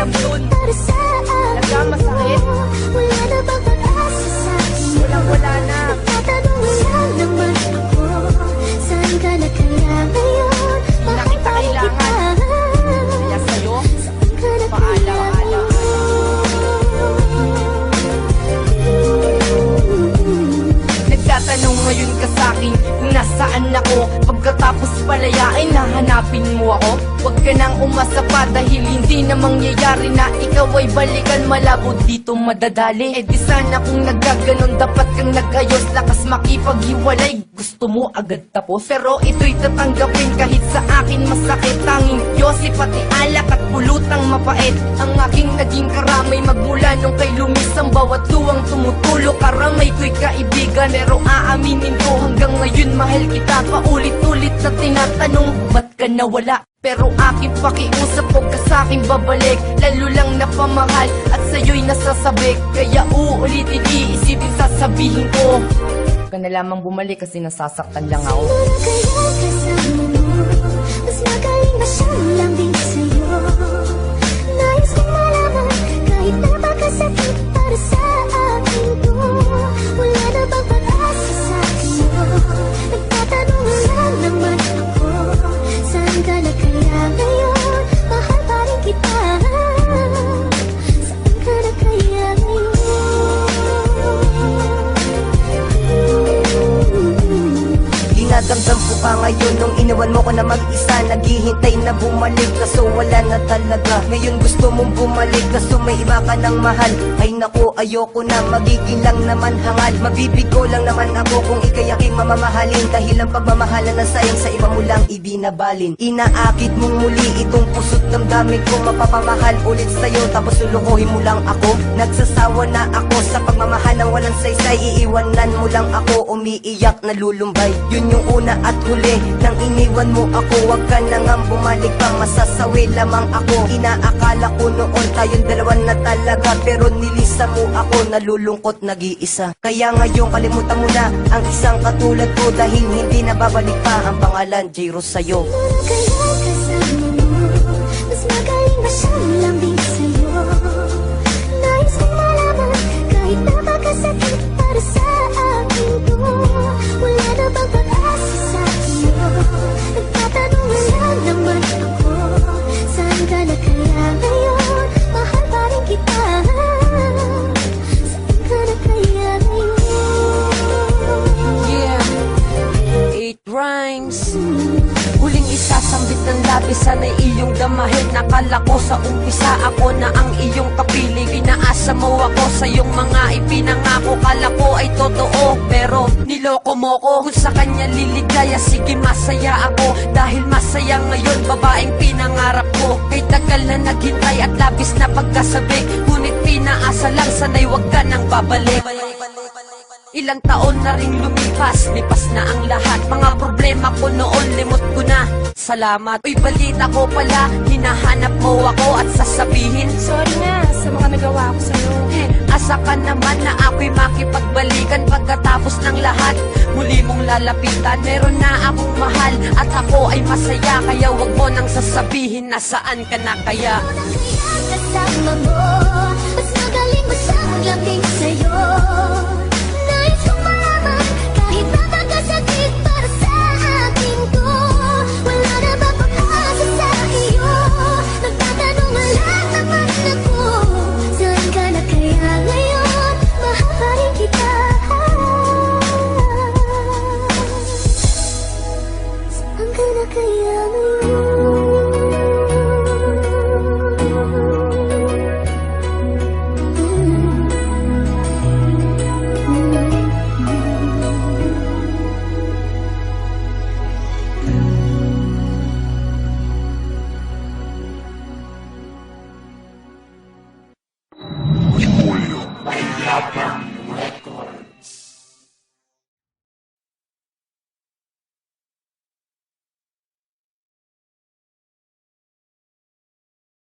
alam dun. Talaga masakit. Wala na bang pag-asa sa akin? Wala na. Nagtatanong lang naman ako, saan ka na kaya ngayon? Na kita kailangan. Kaya sa'yo, Saan ka na paalam. Nagtatanong ngayon ka sa'kin kung nasaan ako. Pagkatapos palayain, nahanapin mo ako. Huwag ka nang umasa pa dahil hindi na mangyayari na ikaw ay balikan. Malabo dito madadali. Eh di sana kung nagkaganon, dapat kang nagayos. Lakas makipaghiwalay, gusto mo agad tapos. Pero ito'y tatanggapin kahit sa akin masakit. Tanging Diyos pati alak at pulutang mapait ang aking naging karamay. Magmula nung kay lumis ang bawat luwang tumutulog. Karamay ko'y kaibigan, pero aaminin ko hanggang ngayon mahal kita. Paulit-ulit na tinatanong, ba't ka nawala? Pero aking pakiusap, huwag ka sa'king babalik. Lalo lang napamahal at sa'yo'y nasasabik. Kaya uulitin, iisipin, sasabihin ko, huwag ka na lamang bumalik kasi nasasaktan lang ako. Kaya kasama mo, mas magaling ba siyang lambing sa'yo? Nais kong malaman, kahit napakasakit para sa akin to. Wala na bang pag-asa sa akin mo? Nagtatanong lang naman ako, saan ka na kaya ngayon? Mahal pa rin kita. Saan ka na kaya ngayon? Dinadamdam ko pa ngayon nung iniwan mo ko na mag-isa. Naghihintay na bumalik kaso wala na talaga. Ngayon gusto mong bumalik kaso may iba ka ng mahal. Ay naku, ayoko na, magiging lang naman hangal. Mabibigo lang naman ako kung ikay aking mamamahalin. Dahil ang pagmamahalan na sayang sa iba mo lang ibinabalin. Inaakit mong muli itong puso't damdamin ko. Mapapamahal ulit sa'yo tapos lulukuhin mo lang ako. Nagsasawa na ako sa pagmamahal ng walang saysay. Iiwanan mo lang ako, umiiyak na lulumbay. Yun yung una at huli nang iniwan mo ako. Huwag ka na nga bumalik pa, masasawi lamang ako. Inaakala ko noon tayong dalawa na talaga, pero nilisa mo ako, nalulungkot nag-iisa. Kaya ngayon kalimutan mo na ang isang katulad ko. Dahil hindi na babalik pa ang pangalan J-Rose sa'yo. Kaya kasama mo, mas magaling ba siyang lambing sa'yo? Nais kong malaman, kahit napakasakit para sa akin to. Wala na bang pag-asa sa akin mo? Nagtatanong lang naman ako, saan ka na kaya ngayon? Mahal pa rin kita. Saan ka na kaya ngayon? Yeah, 8 rhymes. Huling isasambit ng labi, sana'y iyong damahin. Nakala ko sa umpisa ako na ang iyong kapiling. Pinaasa mo ako sa iyong mga ipinangako. Kala ko ay totoo, pero niloko mo ko. Kung sa kanya liligaya, sige masaya ako. Dahil masaya ngayon, babaeng pinangarap ko. Kay tagal na naghintay at labis na pagkasabik. Ngunit pinaasa lang, sana'y wag ka nang babalik. Ilang taon na ring lumipas, lipas na ang lahat. Mga problema ko noon, limot ko na. Salamat. Uy, balita ko pala, hinahanap mo ako at sasabihin, Sorry na sa mga nagawa ko sa'yo. asa ka naman na ako'y makipagbalikan. Pagkatapos ng lahat, muli mong lalapitan. Meron na akong mahal at ako ay masaya. Kaya wag mo nang sasabihin na saan ka na kaya. Kaya kasama mo, mas magaling ba siyang lambing sa'yo? Nais kong malaman, kahit napakasakit para sa akin to. Wala na ba pag-asa sa iyo? Nagtatanong lang naman ako, saan ka na kaya ngayon? Mahal pa rin kita. Saan ka na kaya ngayon?